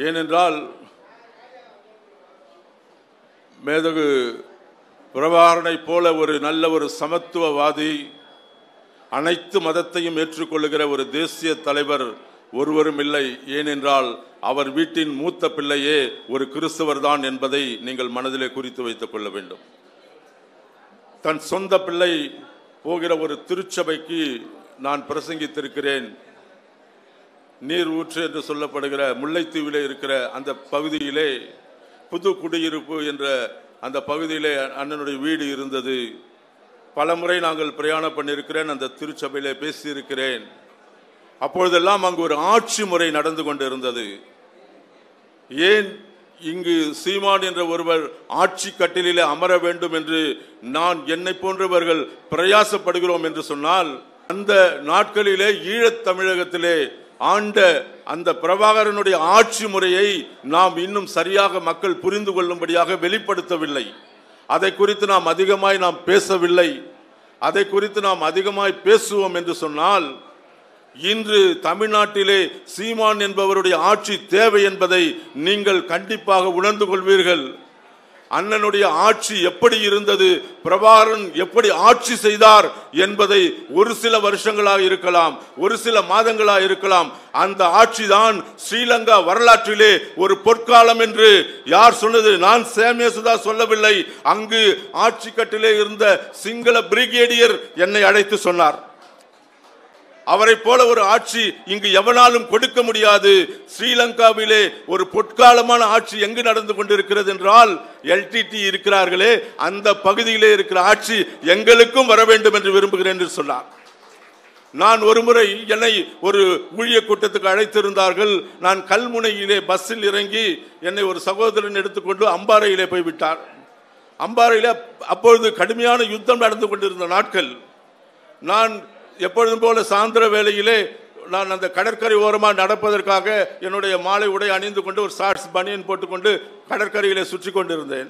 ஏனென்றால் மேதகு பிரபாகரனை போல ஒரு நல்ல ஒரு சமத்துவவாதி, அனைத்து மதத்தையும் ஏற்றுக்கொள்ளுகிற ஒரு தேசிய தலைவர் ஒருவரும் இல்லை. ஏனென்றால் அவர் வீட்டின் மூத்த பிள்ளையே ஒரு கிறிஸ்தவர் தான் என்பதை நீங்கள் மனதிலே குறித்து வைத்துக் கொள்ள வேண்டும். தன் சொந்த பிள்ளை போகிற ஒரு திருச்சபைக்கு நான் பிரசங்கித்திருக்கிறேன். நீர் ஊற்று என்று சொல்லப்படுகிற முல்லைத்தீவிலே இருக்கிற அந்த பகுதியிலே புது குடியிருப்பு என்ற அந்த பகுதியிலே அண்ணனுடைய வீடு இருந்தது. பல முறை நாங்கள் பிரயாணம் பண்ணியிருக்கிறேன், அந்த திருச்சபையிலே பேசியிருக்கிறேன். அப்பொழுதெல்லாம் அங்கு ஒரு ஆட்சி முறை நடந்து கொண்டிருந்தது. ஏன் இங்கு சீமான் என்ற ஒருவர் ஆட்சி கட்டிலே அமர வேண்டும் என்று நான் என்னை போன்றவர்கள் பிரயாசப்படுகிறோம் என்று சொன்னால், அந்த நாட்களிலே ஈழத் தமிழகத்திலே ஆண்ட அந்த பிரபாகரனுடைய ஆட்சி முறையை நாம் இன்னும் சரியாக மக்கள் புரிந்து கொள்ளும்படியாக வெளிப்படுத்தவில்லை. அதை குறித்து நாம் அதிகமாய் பேசவில்லை. அதை குறித்து நாம் அதிகமாய் பேசுவோம் என்று சொன்னால், இன்று தமிழ்நாட்டிலே சீமான் என்பவருடைய ஆட்சி தேவை என்பதை நீங்கள் கண்டிப்பாக உணர்ந்து கொள்வீர்கள். அண்ணனுடைய ஆட்சி எப்படி இருந்தது, பிரபாகரன் எப்படி ஆட்சி செய்தார் என்பதை ஒரு சில வருஷங்களாக இருக்கலாம், ஒரு சில மாதங்களாக இருக்கலாம், அந்த ஆட்சி தான் ஸ்ரீலங்கா வரலாற்றிலே ஒரு பொற்காலம் என்று யார் சொன்னது? நான் சேமியசுதா சொல்லவில்லை. அங்கு ஆட்சி கட்டிலே இருந்த சிங்கள பிரிகேடியர் என்னை அழைத்து சொன்னார், அவரை போல ஒரு ஆட்சி இங்கு எவனாலும் கொடுக்க முடியாது. ஸ்ரீலங்காவிலே ஒரு பொற்காலமான ஆட்சி எங்கு நடந்து கொண்டிருக்கிறது என்றால், எல்டிடி இருக்கிறார்களே அந்த பகுதியிலே இருக்கிற ஆட்சி எங்களுக்கும் வர வேண்டும் என்று விரும்புகிறேன் என்று சொன்னார். நான் ஒரு முறை என்னை ஒரு ஊழிய கூட்டத்துக்கு அழைத்திருந்தார்கள். நான் கல்முனையிலே பஸ்ஸில் இறங்கி என்னை ஒரு சகோதரன் எடுத்துக்கொண்டு அம்பாறையிலே போய்விட்டார். அம்பாறையிலே அப்பொழுது கடுமையான யுத்தம் நடந்து கொண்டிருந்த நாட்கள். நான் எப்பொழுதும் போல சாயந்தர வேளையிலே நான் அந்த கடற்கரை ஓரமாக நடப்பதற்காக என்னுடைய மாலை உடை அணிந்து கொண்டு ஒரு ஷார்ட்ஸ் பனியன் போட்டுக்கொண்டு கடற்கரையிலே சுற்றி கொண்டிருந்தேன்.